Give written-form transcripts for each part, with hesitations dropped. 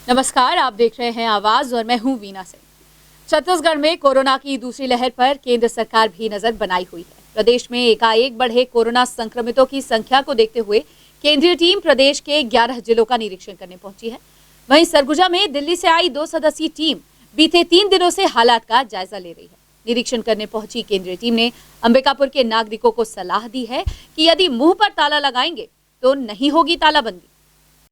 नमस्कार, आप देख रहे हैं आवाज और मैं हूं वीना सिंह। छत्तीसगढ़ में कोरोना की दूसरी लहर पर केंद्र सरकार भी नजर बनाई हुई है। प्रदेश में एकाएक बढ़े कोरोना संक्रमितों की संख्या को देखते हुए केंद्रीय टीम प्रदेश के 11 जिलों का निरीक्षण करने पहुंची है। वहीं सरगुजा में दिल्ली से आई 2 सदस्यीय टीम बीते 3 दिनों से हालात का जायजा ले रही है। निरीक्षण करने पहुंची केंद्रीय टीम ने अंबिकापुर के नागरिकों को सलाह दी है कि यदि मुंह पर ताला लगाएंगे तो नहीं होगी तालाबंदी।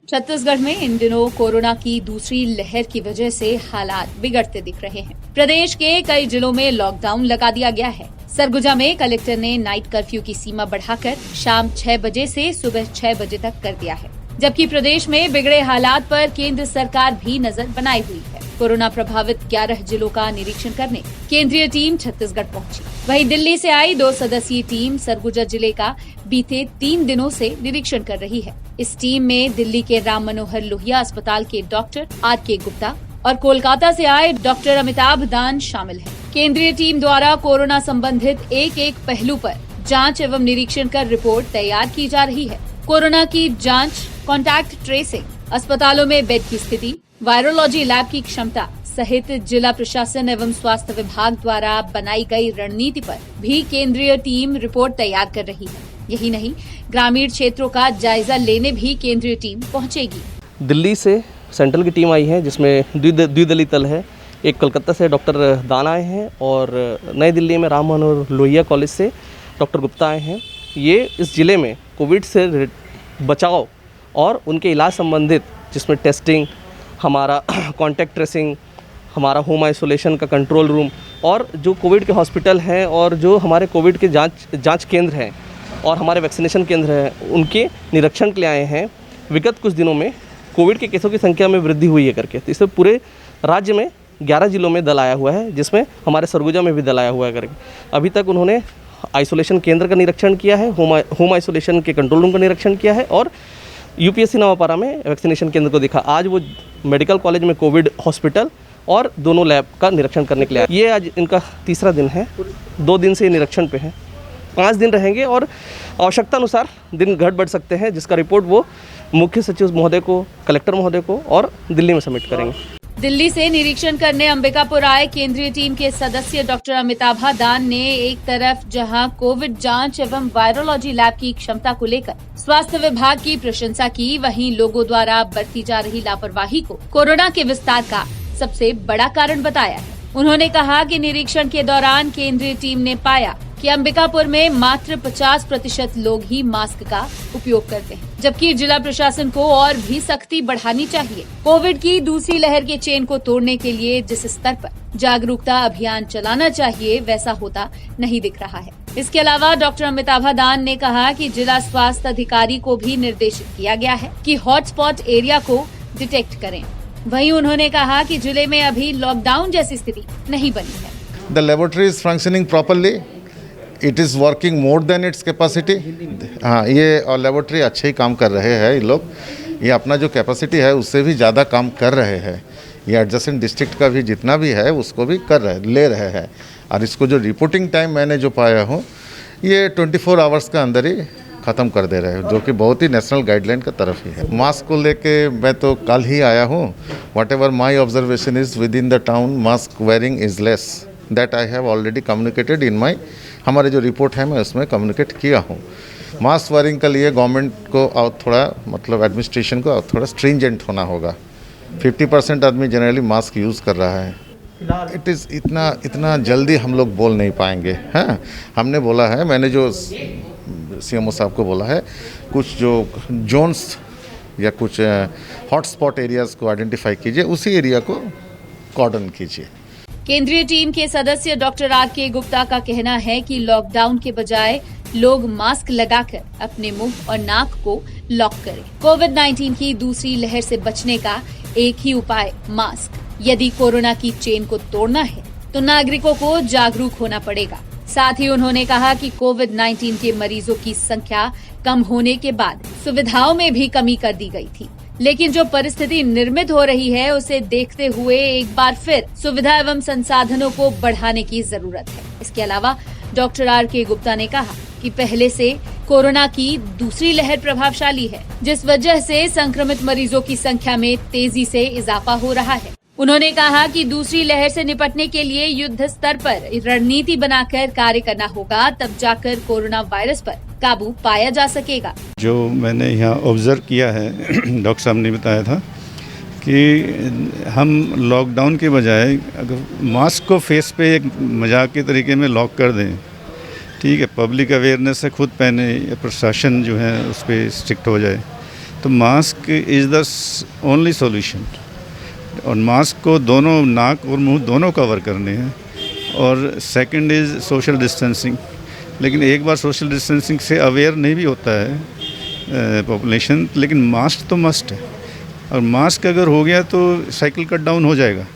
छत्तीसगढ़ में इन दिनों कोरोना की दूसरी लहर की वजह से हालात बिगड़ते दिख रहे हैं। प्रदेश के कई जिलों में लॉकडाउन लगा दिया गया है। सरगुजा में कलेक्टर ने नाइट कर्फ्यू की सीमा बढ़ाकर शाम 6 बजे से सुबह 6 बजे तक कर दिया है, जबकि प्रदेश में बिगड़े हालात पर केंद्र सरकार भी नजर बनाई हुई है। कोरोना प्रभावित 11 जिलों का निरीक्षण करने केंद्रीय टीम छत्तीसगढ़ पहुंची। वहीं दिल्ली से आई 2 सदस्यीय टीम सरगुजा जिले का बीते 3 दिनों से निरीक्षण कर रही है। इस टीम में दिल्ली के राम मनोहर लोहिया अस्पताल के डॉक्टर R.K. गुप्ता और कोलकाता से आए डॉक्टर अमिताभ दान शामिल हैं। केंद्रीय टीम द्वारा कोरोना संबंधित एक पहलू पर जांच एवं निरीक्षण कर रिपोर्ट तैयार की जा रही है। कोरोना की जांच, कॉन्टैक्ट ट्रेसिंग, अस्पतालों में बेड की स्थिति, वायरोलॉजी लैब की क्षमता सहित जिला प्रशासन एवं स्वास्थ्य विभाग द्वारा बनाई गई रणनीति पर भी केंद्रीय टीम रिपोर्ट तैयार कर रही है। यही नहीं, ग्रामीण क्षेत्रों का जायजा लेने भी केंद्रीय टीम पहुंचेगी। दिल्ली से सेंट्रल की टीम आई है, जिसमें द्विदलीय दल है। एक कोलकाता से डॉक्टर दान आए हैं और नई दिल्ली में राम मनोहर लोहिया कॉलेज से डॉक्टर गुप्ता आए हैं। ये इस जिले में कोविड से बचाव और उनके इलाज संबंधित, जिसमें टेस्टिंग, हमारा कॉन्टैक्ट ट्रेसिंग, हमारा होम आइसोलेशन का कंट्रोल रूम और जो कोविड के हॉस्पिटल हैं और जो हमारे कोविड के जांच केंद्र हैं और हमारे वैक्सीनेशन केंद्र हैं, उनके निरीक्षण के लिए आए हैं। विगत कुछ दिनों में कोविड के केसों की संख्या में वृद्धि हुई है करके, तो इससे पूरे राज्य में 11 जिलों में दल आया हुआ है, जिसमें हमारे सरगुजा में भी दल आया हुआ है करके। अभी तक उन्होंने आइसोलेशन केंद्र का निरीक्षण किया है, होम आइसोलेशन के कंट्रोल रूम का निरीक्षण किया है और UPSC नवापारा में वैक्सीनेशन केंद्र को देखा। आज वो मेडिकल कॉलेज में कोविड हॉस्पिटल और दोनों लैब का निरीक्षण करने के लिए आए। ये आज इनका तीसरा दिन है। 2 दिन से निरीक्षण पे हैं, 5 दिन रहेंगे और आवश्यकता अनुसार दिन घट बढ़ सकते हैं, जिसका रिपोर्ट वो मुख्य सचिव महोदय को, कलेक्टर महोदय को और दिल्ली में सबमिट करेंगे। दिल्ली से निरीक्षण करने अंबिकापुर आए केंद्रीय टीम के सदस्य डॉक्टर अमिताभ दान ने एक तरफ जहां कोविड जांच एवं वायरोलॉजी लैब की क्षमता को लेकर स्वास्थ्य विभाग की प्रशंसा की, वहीं लोगों द्वारा बरती जा रही लापरवाही को कोरोना के विस्तार का सबसे बड़ा कारण बताया है। उन्होंने कहा कि निरीक्षण के दौरान केंद्रीय टीम ने पाया कि अंबिकापुर में मात्र 50% लोग ही मास्क का उपयोग करते हैं, जबकि जिला प्रशासन को और भी सख्ती बढ़ानी चाहिए। कोविड की दूसरी लहर के चेन को तोड़ने के लिए जिस स्तर पर जागरूकता अभियान चलाना चाहिए, वैसा होता नहीं दिख रहा है। इसके अलावा डॉक्टर अमिताभ दान ने कहा कि जिला स्वास्थ्य अधिकारी को भी निर्देशित किया गया है कि हॉटस्पॉट एरिया को डिटेक्ट करें। वहीं उन्होंने कहा कि जिले में अभी लॉकडाउन जैसी स्थिति नहीं बनी है। The laboratory is functioning properly. It is working more than its capacity. हाँ, ये और लेबोरेटरी अच्छे ही काम कर रहे हैं। ये लोग ये अपना जो कैपेसिटी है उससे भी ज़्यादा काम कर रहे हैं। ये एडजेसेंट डिस्ट्रिक्ट का भी जितना भी है उसको भी ले रहे हैं। और इसको जो रिपोर्टिंग टाइम मैंने जो पाया हूँ, ये 24 आवर्स का अंदर ही ख़त्म कर दे रहे हैं, जो कि बहुत ही नेशनल गाइडलाइन का तरफ ही है। मास्क को लेके मैं तो कल ही आया हूँ। Whatever my observation is within the town mask wearing is less. That I have already communicated in my, हमारे जो रिपोर्ट है मैं उसमें कम्युनिकेट किया हूँ। मास्क वेयरिंग के लिए गवर्नमेंट को और थोड़ा मतलब एडमिनिस्ट्रेशन को और थोड़ा स्ट्रिंजेंट होना होगा। 50% आदमी जनरली मास्क यूज़ कर रहा है। इट इज़ इतना जल्दी हम लोग बोल नहीं पाएंगे। हाँ, हमने बोला है, मैंने जो CMO साहब को बोला है, कुछ जो जोन्स या कुछ हॉटस्पॉट एरियाज़ को आइडेंटिफाई कीजिए, उसी एरिया को कॉर्डन कीजिए। केंद्रीय टीम के सदस्य डॉक्टर R.K. गुप्ता का कहना है कि लॉकडाउन के बजाय लोग मास्क लगाकर अपने मुंह और नाक को लॉक करें। कोविड-19 की दूसरी लहर से बचने का एक ही उपाय मास्क। यदि कोरोना की चेन को तोड़ना है तो नागरिकों को जागरूक होना पड़ेगा। साथ ही उन्होंने कहा कि कोविड-19 के मरीजों की संख्या कम होने के बाद सुविधाओं में भी कमी कर दी गई थी, लेकिन जो परिस्थिति निर्मित हो रही है उसे देखते हुए एक बार फिर सुविधा एवं संसाधनों को बढ़ाने की जरूरत है। इसके अलावा डॉक्टर R.K. गुप्ता ने कहा कि पहले से कोरोना की दूसरी लहर प्रभावशाली है, जिस वजह से संक्रमित मरीजों की संख्या में तेजी से इजाफा हो रहा है। उन्होंने कहा कि दूसरी लहर से निपटने के लिए युद्ध स्तर पर रणनीति बनाकर कार्य करना होगा, तब जाकर कोरोना वायरस पर काबू पाया जा सकेगा। जो मैंने यहाँ ऑब्जर्व किया है डॉक्टर साहब ने बताया था कि हम लॉकडाउन के बजाय अगर मास्क को फेस पे एक मजाक के तरीके में लॉक कर दें, ठीक है, पब्लिक अवेयरनेस से खुद पहने या प्रशासन जो है उस पर स्ट्रिक्ट हो जाए, तो mask is the only solution. और मास्क को दोनों नाक और मुंह दोनों कवर करने हैं। और सेकंड इज़ सोशल डिस्टेंसिंग। लेकिन एक बार सोशल डिस्टेंसिंग से अवेयर नहीं भी होता है पॉपुलेशन, लेकिन मास्क तो मस्ट है। और मास्क अगर हो गया तो साइकिल कट डाउन हो जाएगा।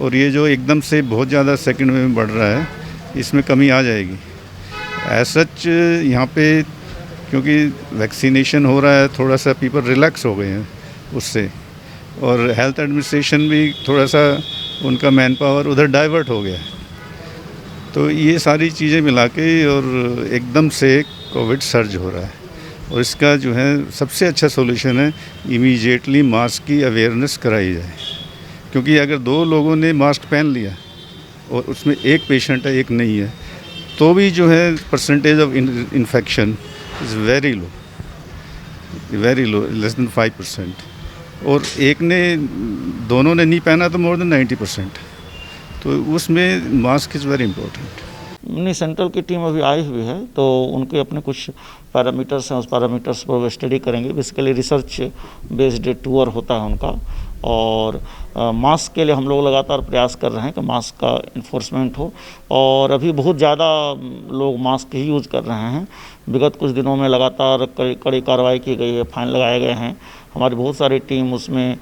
और ये जो एकदम से बहुत ज़्यादा सेकंड वेव में बढ़ रहा है, इसमें कमी आ जाएगी। एज सच यहाँ पे क्योंकि वैक्सीनेशन हो रहा है, थोड़ा सा पीपल रिलैक्स हो गए हैं उससे, और हेल्थ एडमिनिस्ट्रेशन भी थोड़ा सा उनका मैन पावर उधर डाइवर्ट हो गया है। तो ये सारी चीज़ें मिला के और एकदम से कोविड सर्ज हो रहा है। और इसका जो है सबसे अच्छा सॉल्यूशन है इमीडिएटली मास्क की अवेयरनेस कराई जाए। क्योंकि अगर 2 लोगों ने मास्क पहन लिया और उसमें एक पेशेंट है एक नहीं है, तो भी जो है percentage of infection is very low, less than 5%। और एक ने दोनों ने नहीं पहना तो मोर देन 90%। तो उसमें मास्क इज़ वेरी इंपॉर्टेंट। नहीं, सेंट्रल की टीम अभी आई हुई है, तो उनके अपने कुछ पैरामीटर्स हैं, उस पैरामीटर्स पर वो स्टडी करेंगे। बेसिकली रिसर्च बेस्ड टूर होता है उनका। और मास्क के लिए हम लोग लगातार प्रयास कर रहे हैं कि मास्क का इन्फोर्समेंट हो। और अभी बहुत ज़्यादा लोग मास्क ही यूज़ कर रहे हैं। विगत कुछ दिनों में लगातार कड़ी कार्रवाई की गई है, फाइन लगाए गए हैं। हमारी बहुत सारी टीम उसमें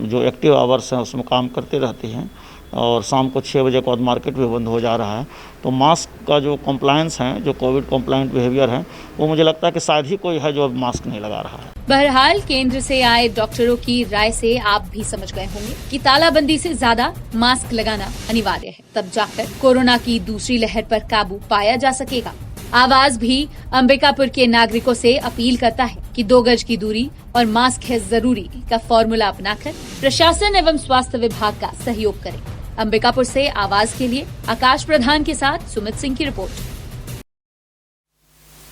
जो एक्टिव आवर्स हैं उसमें काम करते रहती हैं। और शाम को 6 बजे के बाद मार्केट भी बंद हो जा रहा है। तो मास्क का जो कॉम्प्लायंस है, जो कोविड कॉम्प्लायंट बिहेवियर है, वो मुझे लगता है कि शायद ही कोई है जो अब मास्क नहीं लगा रहा है। बहरहाल केंद्र से आए डॉक्टरों की राय से आप भी समझ गए होंगे कि तालाबंदी से ज्यादा मास्क लगाना अनिवार्य है, तब जाकर कोरोना की दूसरी लहर पर काबू पाया जा सकेगा। आवाज भी अंबिकापुर के नागरिकों से अपील करता है कि 2 गज की दूरी और मास्क है जरूरी का फॉर्मूला अपनाकर प्रशासन एवं स्वास्थ्य विभाग का सहयोग करें। अंबिकापुर से आवाज के लिए आकाश प्रधान के साथ सुमित सिंह की रिपोर्ट।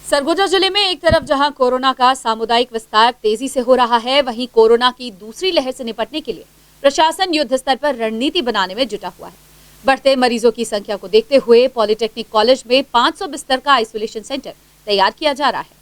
सरगुजा जिले में एक तरफ जहां कोरोना का सामुदायिक विस्तार तेजी से हो रहा है, वहीं कोरोना की दूसरी लहर से निपटने के लिए प्रशासन युद्ध स्तर पर रणनीति बनाने में जुटा हुआ है। बढ़ते मरीजों की संख्या को देखते हुए पॉलिटेक्निक कॉलेज में 500 बिस्तर का आइसोलेशन सेंटर तैयार किया जा रहा है।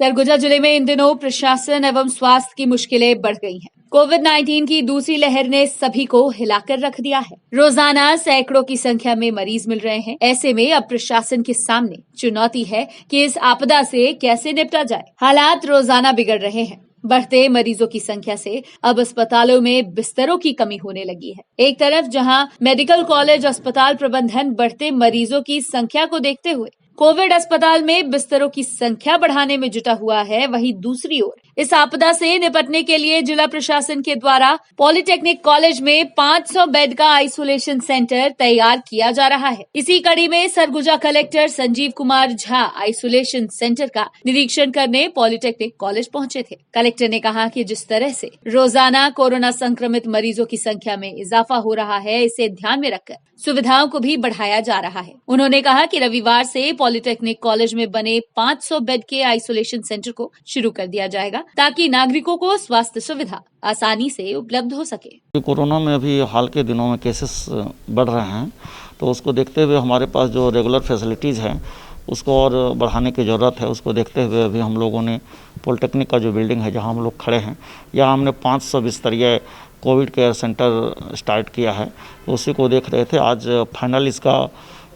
सरगुजा जिले में इन दिनों प्रशासन एवं स्वास्थ्य की मुश्किलें बढ़ गई हैं। कोविड-19 की दूसरी लहर ने सभी को हिलाकर रख दिया है। रोजाना सैकड़ों की संख्या में मरीज मिल रहे हैं। ऐसे में अब प्रशासन के सामने चुनौती है कि इस आपदा से कैसे निपटा जाए। हालात रोजाना बिगड़ रहे हैं। बढ़ते मरीजों की संख्या से अब अस्पतालों में बिस्तरों की कमी होने लगी है। एक तरफ जहां मेडिकल कॉलेज अस्पताल प्रबंधन बढ़ते मरीजों की संख्या को देखते हुए कोविड अस्पताल में बिस्तरों की संख्या बढ़ाने में जुटा हुआ है, वहीं दूसरी ओर इस आपदा से निपटने के लिए जिला प्रशासन के द्वारा पॉलिटेक्निक कॉलेज में 500 बेड का आइसोलेशन सेंटर तैयार किया जा रहा है। इसी कड़ी में Surguja collector Sanjeev Kumar Jha isolation centre का निरीक्षण करने पॉलिटेक्निक कॉलेज पहुंचे थे। कलेक्टर ने कहा कि जिस तरह से रोजाना कोरोना संक्रमित मरीजों की संख्या में इजाफा हो रहा है, इसे ध्यान में रखकर सुविधाओं को भी बढ़ाया जा रहा है। उन्होंने कहा कि रविवार से पॉलिटेक्निक कॉलेज में बने 500 बेड के आइसोलेशन सेंटर को शुरू कर दिया जाएगा, ताकि नागरिकों को स्वास्थ्य सुविधा आसानी से उपलब्ध हो सके। कोरोना में अभी हाल के दिनों में केसेस बढ़ रहे हैं, तो उसको देखते हुए हमारे पास जो रेगुलर फैसिलिटीज़ हैं उसको और बढ़ाने की ज़रूरत है। उसको देखते हुए अभी हम लोगों ने पॉलिटेक्निक का जो बिल्डिंग है जहाँ हम लोग खड़े हैं, यहाँ हमने 500 बिस्तरीय कोविड केयर सेंटर स्टार्ट किया है। तो उसी को देख रहे थे। आज फाइनल इसका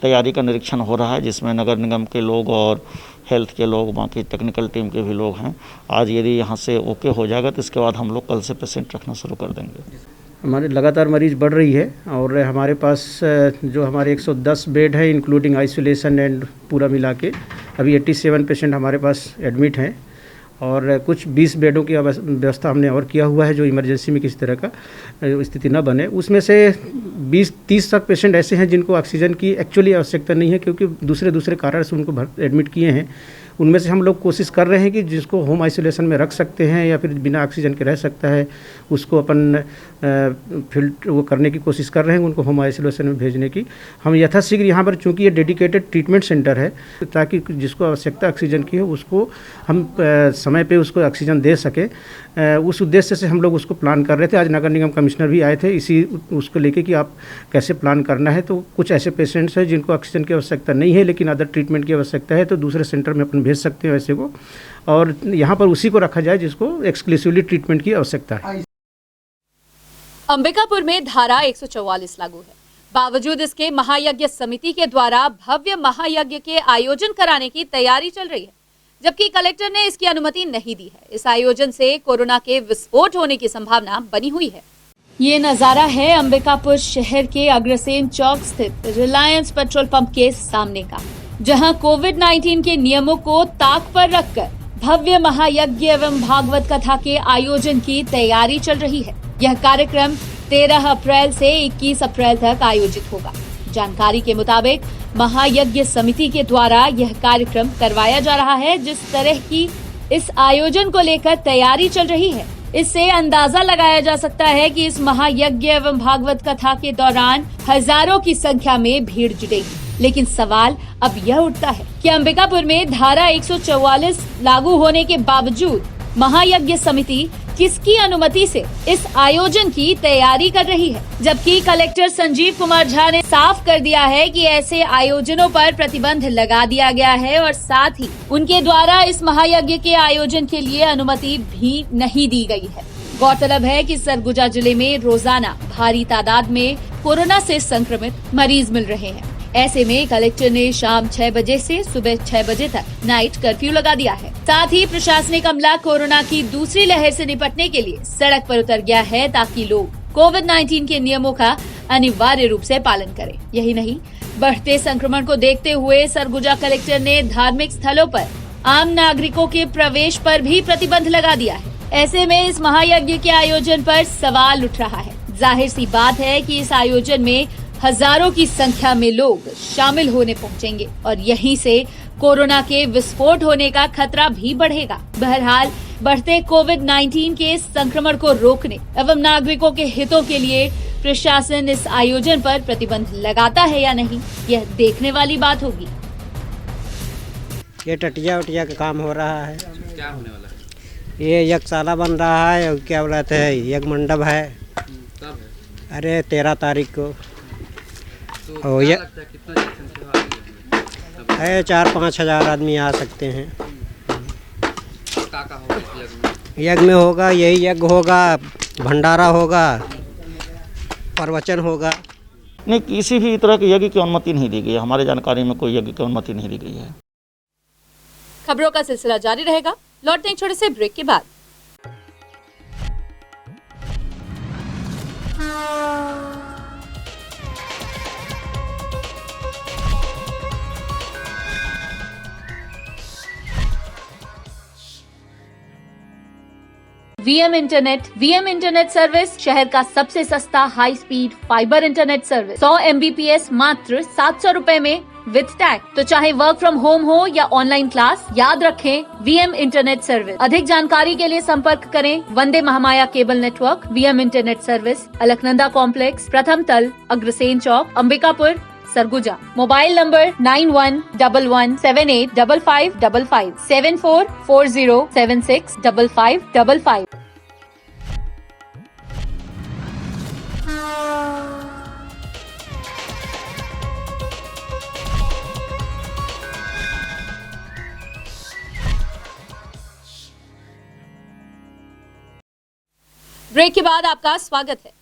तैयारी का निरीक्षण हो रहा है, जिसमें नगर निगम के लोग और हेल्थ के लोग, बाकी टेक्निकल टीम के भी लोग हैं। आज यदि यहाँ से ओके हो जाएगा तो इसके बाद हम लोग कल से पेशेंट रखना शुरू कर देंगे। हमारे लगातार मरीज बढ़ रही है और हमारे पास जो हमारे 110 बेड है इंक्लूडिंग आइसोलेशन एंड पूरा मिला के अभी 87 पेशेंट हमारे पास एडमिट हैं और कुछ 20 बेडों की व्यवस्था हमने और किया हुआ है जो इमरजेंसी में किसी तरह का स्थिति न बने। उसमें से 20-30 तक पेशेंट ऐसे हैं जिनको ऑक्सीजन की एक्चुअली आवश्यकता नहीं है, क्योंकि दूसरे कारण से उनको एडमिट किए हैं उनमें से हम लोग कोशिश कर रहे हैं कि जिसको होम आइसोलेशन में रख सकते हैं या फिर बिना ऑक्सीजन के रह सकता है, उसको अपन फिल्टर वो करने की कोशिश कर रहे हैं, उनको होम आइसोलेशन में भेजने की। हम यथाशीघ्र यहाँ पर, चूँकि ये डेडिकेटेड ट्रीटमेंट सेंटर है, ताकि जिसको आवश्यकता ऑक्सीजन की है उसको हम समय पे उसको ऑक्सीजन दे सके, उस उद्देश्य से हम लोग उसको प्लान कर रहे थे। आज नगर निगम कमिश्नर भी आए थे इसी उसको लेके कि आप कैसे प्लान करना है। तो कुछ ऐसे पेशेंट्स हैं जिनको ऑक्सीजन की आवश्यकता नहीं है लेकिन अदर ट्रीटमेंट की आवश्यकता है, तो दूसरे सेंटर में अपन भेज सकते हैं वैसे को, और यहाँ पर उसी को रखा जाए जिसको एक्सक्लूसिवली ट्रीटमेंट की आवश्यकता है। अंबिकापुर में धारा 144 लागू है। बावजूद इसके महायज्ञ समिति के द्वारा भव्य महायज्ञ के आयोजन कराने की तैयारी चल रही है, जबकि कलेक्टर ने इसकी अनुमति नहीं दी है। इस आयोजन से कोरोना के विस्फोट होने की संभावना बनी हुई है। ये नजारा है अंबिकापुर शहर के अग्रसेन चौक स्थित रिलायंस पेट्रोल पंप के सामने का, जहां कोविड-19 के नियमों को ताक पर रखकर भव्य महायज्ञ एवं भागवत कथा के आयोजन की तैयारी चल रही है। यह कार्यक्रम 13 अप्रैल से 21 अप्रैल तक आयोजित होगा। जानकारी के मुताबिक महायज्ञ समिति के द्वारा यह कार्यक्रम करवाया जा रहा है। जिस तरह की इस आयोजन को लेकर तैयारी चल रही है, इससे अंदाजा लगाया जा सकता है कि इस महायज्ञ एवं भागवत कथा के दौरान हजारों की संख्या में भीड़ जुटेगी। लेकिन सवाल अब यह उठता है कि अंबिकापुर में धारा 144 लागू होने के बावजूद महायज्ञ समिति किसकी अनुमति से इस आयोजन की तैयारी कर रही है, जबकि कलेक्टर संजीव कुमार झा ने साफ कर दिया है कि ऐसे आयोजनों पर प्रतिबंध लगा दिया गया है और साथ ही उनके द्वारा इस महायज्ञ के आयोजन के लिए अनुमति भी नहीं दी गई है। गौरतलब है कि सरगुजा जिले में रोजाना भारी तादाद में कोरोना से संक्रमित मरीज मिल रहे हैं। ऐसे में कलेक्टर ने शाम 6 बजे से सुबह 6 बजे तक नाइट कर्फ्यू लगा दिया है। साथ ही प्रशासनिक अमला कोरोना की दूसरी लहर से निपटने के लिए सड़क पर उतर गया है, ताकि लोग कोविड-19 के नियमों का अनिवार्य रूप से पालन करें। यही नहीं, बढ़ते संक्रमण को देखते हुए सरगुजा कलेक्टर ने धार्मिक स्थलों पर आम नागरिकों के प्रवेश पर भी प्रतिबंध लगा दिया है। ऐसे में इस महायज्ञ के आयोजन पर सवाल उठ रहा है। जाहिर सी बात है कि इस आयोजन में हजारों की संख्या में लोग शामिल होने पहुंचेंगे और यहीं से कोरोना के विस्फोट होने का खतरा भी बढ़ेगा। बहरहाल बढ़ते कोविड-19 के संक्रमण को रोकने एवं नागरिकों के हितों के लिए प्रशासन इस आयोजन पर प्रतिबंध लगाता है या नहीं, यह देखने वाली बात होगी। ये टटिया उटिया का काम हो रहा है। क्या होने वाला है? ये यज्ञशाला बन रहा है और क्या बोलते हैं यज्ञ मंडप है। कब है? अरे 13 तारीख को। तो ये है 4-5 हजार आदमी आ सकते हैं। यज्ञ में होगा, यही यज्ञ होगा, भंडारा होगा, प्रवचन होगा। नहीं, किसी भी तरह के यज्ञ की अनुमति नहीं दी गई है। हमारे जानकारी में कोई यज्ञ की अनुमति नहीं दी गई है। खबरों का सिलसिला जारी रहेगा। लौटते हैं छोटे से ब्रेक के बाद। वीएम इंटरनेट सर्विस शहर का सबसे सस्ता high speed fibre internet service. 100 MBPS मात्र 700 रुपए में विद टैग। तो चाहे वर्क फ्रॉम होम हो या ऑनलाइन क्लास, याद रखें वीएम इंटरनेट सर्विस। अधिक जानकारी के लिए संपर्क करें Vande Mahamaya cable network. VM internet service, Alaknanda complex, प्रथम तल, अग्रसेन चौक, Ambikapur, Surguja. Mobile number 9111785555 7440765555। Break के बाद आपका स्वागत है।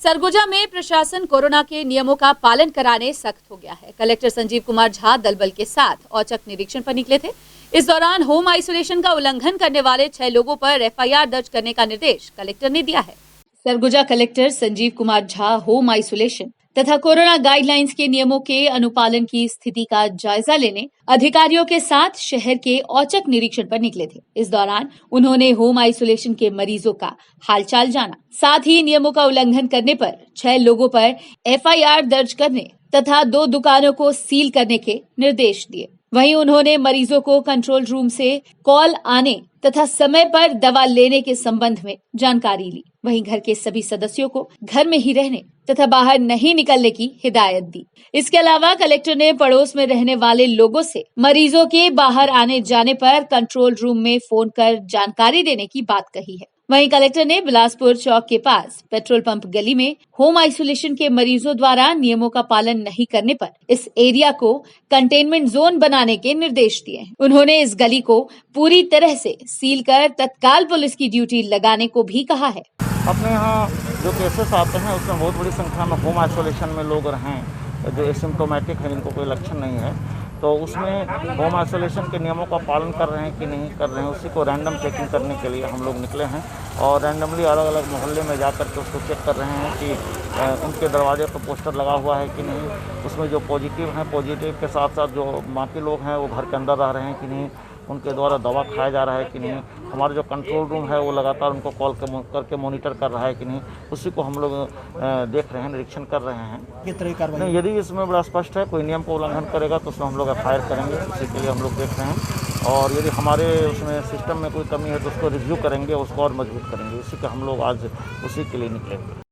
सरगुजा में प्रशासन कोरोना के नियमों का पालन कराने सख्त हो गया है। कलेक्टर संजीव कुमार झा दलबल के साथ औचक निरीक्षण पर निकले थे। इस दौरान होम आइसोलेशन का उल्लंघन करने वाले 6 लोगों पर FIR दर्ज करने का निर्देश कलेक्टर ने दिया है। Surguja collector Sanjeev Kumar Jha home isolation तथा कोरोना गाइडलाइंस के नियमों के अनुपालन की स्थिति का जायजा लेने अधिकारियों के साथ शहर के औचक निरीक्षण पर निकले थे। इस दौरान उन्होंने होम आइसोलेशन के मरीजों का हालचाल जाना, साथ ही नियमों का उल्लंघन करने पर 6 लोगों पर FIR दर्ज करने तथा 2 दुकानों को सील करने के निर्देश दिए। वहीं उन्होंने मरीजों को कंट्रोल रूम से कॉल आने तथा समय पर दवा लेने के संबंध में जानकारी ली। वहीं घर के सभी सदस्यों को घर में ही रहने तथा बाहर नहीं निकलने की हिदायत दी। इसके अलावा कलेक्टर ने पड़ोस में रहने वाले लोगों से मरीजों के बाहर आने जाने पर कंट्रोल रूम में फोन कर जानकारी देने की बात कही है। वहीं कलेक्टर ने बिलासपुर चौक के पास पेट्रोल पंप गली में होम आइसोलेशन के मरीजों द्वारा नियमों का पालन नहीं करने पर इस एरिया को कंटेनमेंट जोन बनाने के निर्देश दिए हैं। उन्होंने इस गली को पूरी तरह से सील कर तत्काल पुलिस की ड्यूटी लगाने को भी कहा है। अपने यहाँ जो केसेस आते हैं उसमें बहुत बड़ी संख्या में होम आइसोलेशन में लोग हैं जो एसिम्प्टोमेटिक हैं, जिनको कोई लक्षण नहीं है, तो उसमें होम आइसोलेशन के नियमों का पालन कर रहे हैं कि नहीं कर रहे हैं, उसी को रैंडम चेकिंग करने के लिए हम लोग निकले हैं और रैंडमली अलग अलग मोहल्ले में जाकर के उसको चेक कर रहे हैं कि उनके दरवाजे पर पोस्टर लगा हुआ है कि नहीं, उसमें जो पॉजिटिव हैं पॉजिटिव के साथ साथ जो बाकी लोग हैं वो घर के अंदर रह रहे हैं कि नहीं, उनके द्वारा दवा खाया जा रहा है कि नहीं, हमारा जो कंट्रोल रूम है वो लगातार उनको कॉल करके मॉनिटर कर रहा है कि नहीं, उसी को हम लोग देख रहे हैं, निरीक्षण कर रहे हैं। किस तरह की कार्रवाई? नहीं, यदि इसमें बड़ा स्पष्ट है कोई नियम का उल्लंघन करेगा तो उसमें हम लोग FIR करेंगे, उसी के लिए हम लोग देख रहे हैं और यदि हमारे उसमें सिस्टम में कोई कमी है तो उसको रिव्यू करेंगे, उसको और मजबूत करेंगे, इसी का हम लोग आज उसी के लिए निकलेंगे।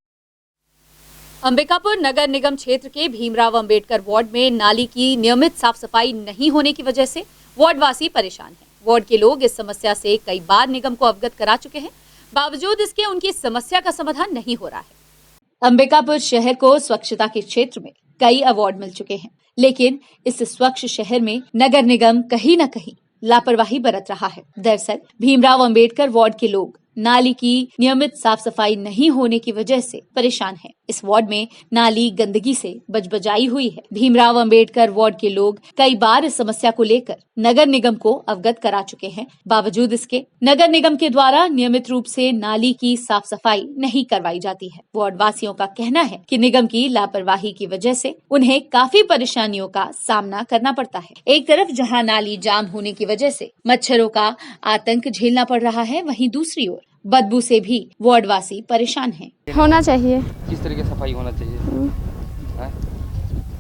अंबिकापुर नगर निगम क्षेत्र के भीमराव अंबेडकर वार्ड में नाली की नियमित साफ सफाई नहीं होने की वजह से वार्डवासी परेशान हैं। वार्ड के लोग इस समस्या से कई बार निगम को अवगत करा चुके हैं, बावजूद इसके उनकी समस्या का समाधान नहीं हो रहा है। अंबिकापुर शहर को स्वच्छता के क्षेत्र में कई अवार्ड मिल चुके हैं, लेकिन इस स्वच्छ शहर में नगर निगम कहीं न कहीं लापरवाही बरत रहा है। दरअसल भीमराव अंबेडकर वार्ड के लोग नाली की नियमित साफ सफाई नहीं होने की वजह से परेशान हैं। इस वार्ड में नाली गंदगी से बजबजाई हुई है। भीमराव अंबेडकर वार्ड के लोग कई बार इस समस्या को लेकर नगर निगम को अवगत करा चुके हैं, बावजूद इसके नगर निगम के द्वारा नियमित रूप से नाली की साफ सफाई नहीं करवाई जाती है। वार्ड वासियों का कहना है कि निगम की लापरवाही की वजह से उन्हें काफी परेशानियों का सामना करना पड़ता है। एक तरफ जहां नाली जाम होने की वजह से मच्छरों का आतंक झेलना पड़ रहा है, वहीं दूसरी ओर बदबू से भी वार्डवासी परेशान हैं। होना चाहिए, किस तरह की सफाई होना चाहिए?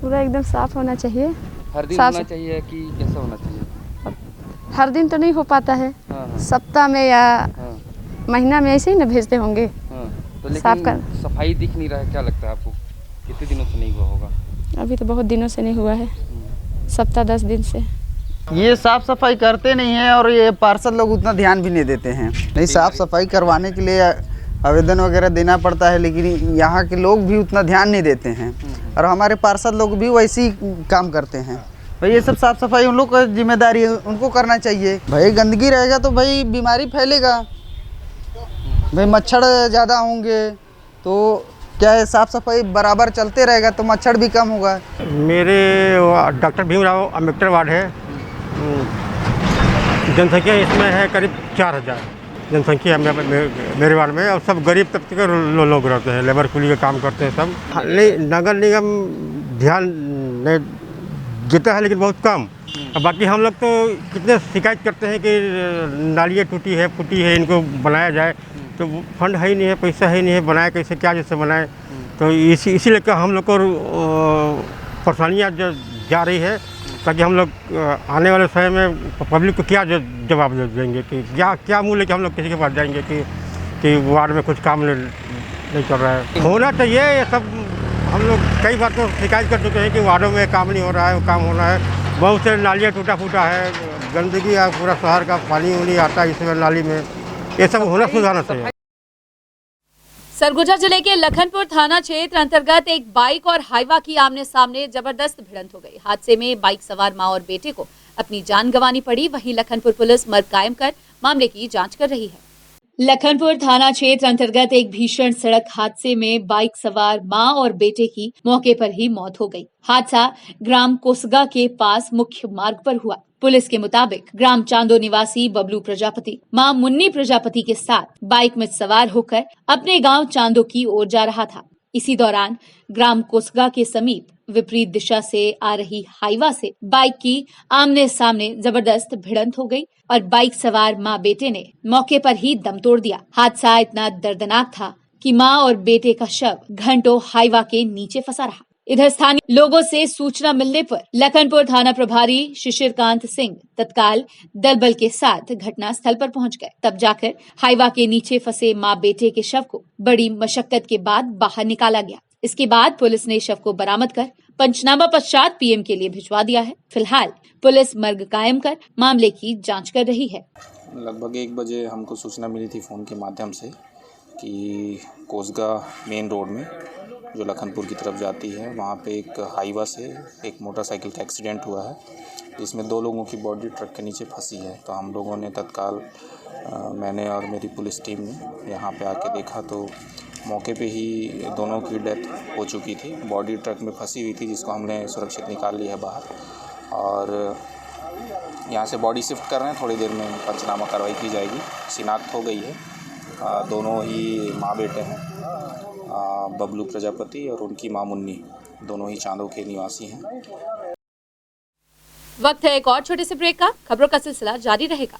पूरा एकदम साफ होना चाहिए। हर दिन होना चाहिए कि कैसा होना चाहिए? हर दिन तो नहीं हो पाता है, सप्ताह में या महीना में ऐसे ही ना भेजते होंगे। तो लेकिन सफाई दिख नहीं रहा है, क्या लगता है आपको कितने दिनों से नहीं हुआ होगा? अभी तो बहुत दिनों से नहीं हुआ है, सप्ताह 10 दिन से। ये साफ सफाई करते नहीं हैं और ये पार्षद लोग उतना ध्यान भी नहीं देते हैं। नहीं, साफ सफाई करवाने के लिए आवेदन वगैरह देना पड़ता है, लेकिन यहाँ के लोग भी उतना ध्यान नहीं देते हैं और हमारे पार्षद लोग भी वैसे ही काम करते हैं। भाई ये सब साफ सफाई उन लोग का जिम्मेदारी है, उनको करना चाहिए। भाई गंदगी रहेगा तो भाई बीमारी फैलेगा, भाई मच्छर ज़्यादा होंगे तो क्या है, साफ सफाई बराबर चलते रहेगा तो मच्छर भी कम होगा। मेरे डॉक्टर भीमराव अम्बेडकर वार्ड है, जनसंख्या इसमें है करीब 4000 जनसंख्या मेरे वार्ड में, और सब गरीब तबके के लोग रहते हैं, लेबर कुली का काम करते हैं सब। नहीं, नगर निगम ध्यान नहीं देता है लेकिन बहुत कम। बाकी हम लोग तो कितने शिकायत करते हैं कि नालियाँ टूटी है फूटी है, इनको बनाया जाए, तो फंड है ही नहीं है, पैसा है ही नहीं है, बनाए कैसे, क्या जैसे बनाए। तो इसी लेकर हम लोग को परेशानियाँ जा रही है, ताकि हम लोग आने वाले समय में पब्लिक को क्या जवाब देंगे कि क्या मुँह लेके हम लोग किसी के पास जाएंगे कि वार्ड में कुछ काम नहीं चल रहा है। होना चाहिए ये सब। हम लोग कई बार तो शिकायत कर चुके हैं कि वार्डों में काम नहीं हो रहा है, वो काम होना है। बहुत से नालियाँ टूटा फूटा है, गंदगी या पूरा शहर का पानी उनी आता है इसमें नाली में, ये सब होना सुधारना चाहिए। सरगुजा जिले के लखनपुर थाना क्षेत्र अंतर्गत एक बाइक और हाईवा की आमने सामने जबरदस्त भिड़ंत हो गई। हादसे में बाइक सवार मां और बेटे को अपनी जान गंवानी पड़ी। वहीं लखनपुर पुलिस मर्ग कायम कर मामले की जांच कर रही है। लखनपुर थाना क्षेत्र अंतर्गत एक भीषण सड़क हादसे में बाइक सवार मां और बेटे की मौके पर ही मौत हो गई। हादसा ग्राम कोसगा के पास मुख्य मार्ग पर हुआ। पुलिस के मुताबिक ग्राम चांदो निवासी बबलू प्रजापति मां मुन्नी प्रजापति के साथ बाइक में सवार होकर अपने गांव चांदो की ओर जा रहा था। इसी दौरान ग्राम कोसगा के समीप विपरीत दिशा से आ रही हाईवा से बाइक की आमने सामने जबरदस्त भिड़ंत हो गई और बाइक सवार मां बेटे ने मौके पर ही दम तोड़ दिया। हादसा इतना दर्दनाक था कि मां और बेटे का शव घंटों हाईवा के नीचे फंसा रहा। इधर स्थानीय लोगों से सूचना मिलने पर लखनपुर थाना प्रभारी शिशिरकांत सिंह तत्काल दल बल के साथ घटना स्थल पर पहुंच गए। तब जाकर हाईवा के नीचे फंसे मां बेटे के शव को बड़ी मशक्कत के बाद बाहर निकाला गया। इसके बाद पुलिस ने शव को बरामद कर पंचनामा पश्चात पीएम के लिए भिजवा दिया है। फिलहाल पुलिस मर्ग कायम कर मामले की जांच कर रही है। लगभग 1 बजे हमको सूचना मिली थी फ़ोन के माध्यम से कि कोसगा मेन रोड में जो लखनपुर की तरफ जाती है वहाँ पे एक हाईवा से एक मोटरसाइकिल का एक्सीडेंट हुआ है, जिसमें 2 लोगों की बॉडी ट्रक के नीचे फंसी है। तो हम लोगों ने तत्काल मैंने और मेरी पुलिस टीम ने यहाँ पे आके देखा तो मौके पे ही दोनों की डेथ हो चुकी थी। बॉडी ट्रक में फंसी हुई थी, जिसको हमने सुरक्षित निकाल लिया है बाहर और यहाँ से बॉडी शिफ्ट कर रहे हैं। थोड़ी देर में पंचनामा कार्रवाई की जाएगी। शिनाख्त हो गई है। दोनों ही माँ बेटे हैं, बबलू प्रजापति और उनकी मां मुन्नी, दोनों ही चांदों के निवासी हैं। वक्त है एक और छोटे से ब्रेक का। खबरों का सिलसिला जारी रहेगा।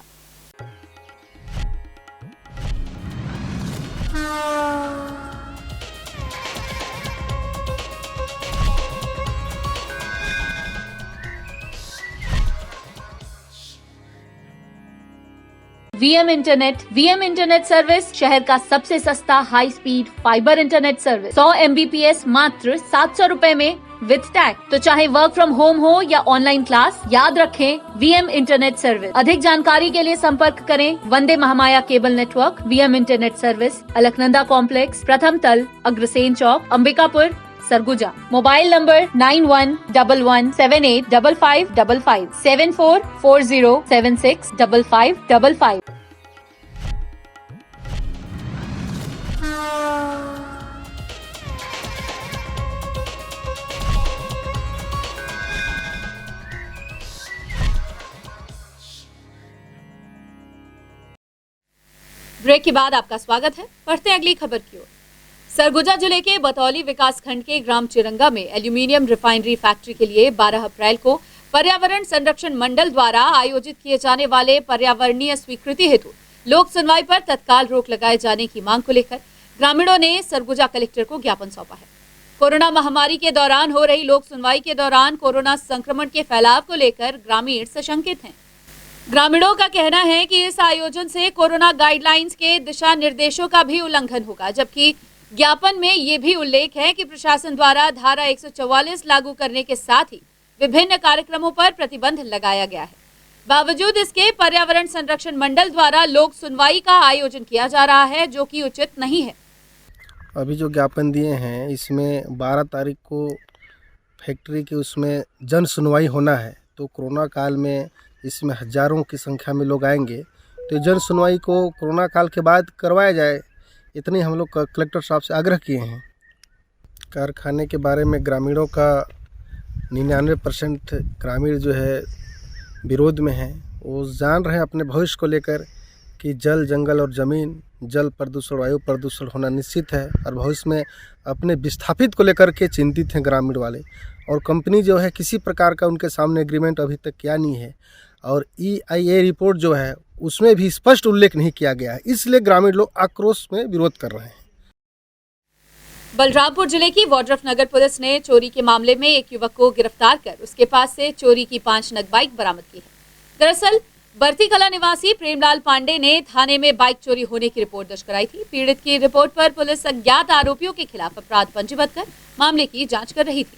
वीएम इंटरनेट सर्विस शहर का सबसे सस्ता high speed fibre internet service 100 MBPS मात्र 700 रुपए में विद टैग। तो चाहे वर्क फ्रॉम होम हो या ऑनलाइन क्लास, याद रखें वीएम इंटरनेट सर्विस। अधिक जानकारी के लिए संपर्क करें Vande Mahamaya cable network. VM internet service, Alaknanda complex, प्रथम तल, अग्रसेन चौक, Ambikapur, Surguja. Mobile number 9111785555 7440765555। Break के बाद आपका स्वागत है। बढ़ते हैं अगली खबर की ओर। सरगुजा जिले के बतौली विकासखंड के ग्राम चिरंगा में एल्यूमिनियम रिफाइनरी फैक्ट्री के लिए 12 अप्रैल को पर्यावरण संरक्षण मंडल द्वारा आयोजित किए जाने वाले पर्यावरणीय स्वीकृति हेतु लोक सुनवाई पर तत्काल रोक लगाए जाने की मांग को लेकर ग्रामीणों ने सरगुजा कलेक्टर को ज्ञापन सौंपा है। कोरोना महामारी के दौरान हो रही लोक सुनवाई के दौरान कोरोना संक्रमण के फैलाव को लेकर ग्रामीण सशंकित हैं। ग्रामीणों का कहना है कि इस आयोजन से कोरोना गाइडलाइंस के दिशा निर्देशों का भी उल्लंघन होगा, जबकि ज्ञापन में ये भी उल्लेख है कि प्रशासन द्वारा धारा 144 लागू करने के साथ ही विभिन्न कार्यक्रमों पर प्रतिबंध लगाया गया है। बावजूद इसके पर्यावरण संरक्षण मंडल द्वारा लोक सुनवाई का आयोजन किया जा रहा है, जो कि उचित नहीं है। अभी जो ज्ञापन दिए हैं इसमें 12 तारीख को फैक्ट्री की उसमें जन सुनवाई होना है, तो कोरोना काल में इसमें हजारों की संख्या में लोग आएंगे, तो जन सुनवाई को कोरोना काल के बाद करवाया जाए, इतने हम लोग कलेक्टर साहब से आग्रह किए हैं। कारखाने के बारे में ग्रामीणों का 99% ग्रामीण जो है विरोध में है। वो जान रहे हैं अपने भविष्य को लेकर कि जल, जंगल और ज़मीन, जल प्रदूषण, वायु प्रदूषण होना निश्चित है, और भविष्य में अपने विस्थापित को लेकर के चिंतित हैं ग्रामीण वाले। और कंपनी जो है किसी प्रकार का उनके सामने एग्रीमेंट अभी तक किया नहीं है, और EIA रिपोर्ट जो है उसमें भी स्पष्ट उल्लेख नहीं किया गया है, इसलिए ग्रामीण लोग आक्रोश में विरोध कर रहे हैं। बलरामपुर जिले की वाड्रफ नगर पुलिस ने चोरी के मामले में एक युवक को गिरफ्तार कर उसके पास से चोरी की 5 नग बाइक बरामद की है। दरअसल बरती कला निवासी प्रेमलाल पांडे ने थाने में बाइक चोरी होने की रिपोर्ट दर्ज कराई थी। पीड़ित की रिपोर्ट पर पुलिस अज्ञात आरोपियों के खिलाफ अपराध पंजीबद्ध कर मामले की जांच कर रही थी।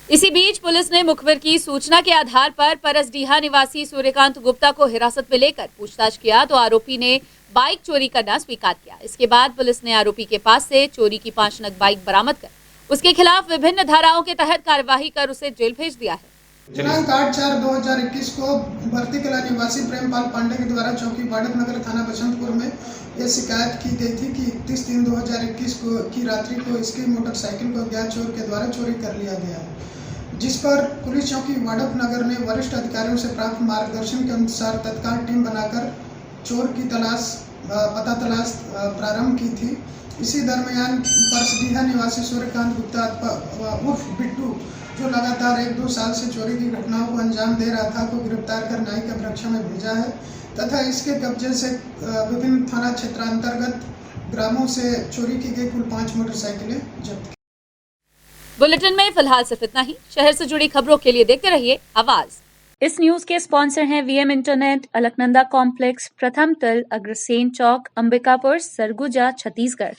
इसी बीच पुलिस ने मुखबिर की सूचना के आधार पर परसडीहा निवासी सूर्यकांत गुप्ता को हिरासत में लेकर पूछताछ किया, तो आरोपी ने बाइक चोरी करना स्वीकार किया। इसके बाद पुलिस ने आरोपी के पास से चोरी की 5 नग बाइक बरामद कर उसके खिलाफ विभिन्न धाराओं के तहत कार्यवाही कर उसे जेल भेज दिया है। दिनांक 8/4/2021 को भर्ती कला निवासी प्रेमपाल पांडे के द्वारा चौकी वाड्रफ नगर थाना बसंतपुर में यह शिकायत की गई थी कि 31/3/2021 को की रात्रि को इसकी मोटरसाइकिल को अज्ञात चोर के द्वारा चोरी कर लिया गया, जिस पर पुलिस चौकी वाड्रफ नगर ने वरिष्ठ अधिकारियों से प्राप्त मार्गदर्शन के अनुसार तत्काल टीम बनाकर चोर की पता तलाश प्रारंभ की थी। इसी दरमियान परसडीहा निवासी सूर्यकांत गुप्ता उर्फ बिट्टू, जो लगातार 1-2 साल से चोरी की घटनाओं को अंजाम दे रहा था, को गिरफ्तार कर न्यायिक अभिरक्षा में भेजा है तथा इसके कब्जे से विभिन्न थाना क्षेत्रांतर्गत ग्रामों से चोरी की गई कुल 5 मोटरसाइकिलें जब्त की। बुलेटिन में फिलहाल सिर्फ इतना ही। शहर से जुड़ी खबरों के लिए देखते रहिए आवाज। इस न्यूज के स्पॉन्सर हैं वीएम इंटरनेट, अलकनंदा कॉम्प्लेक्स, प्रथम तल, अग्रसेन चौक, अंबिकापुर, सरगुजा, छत्तीसगढ़।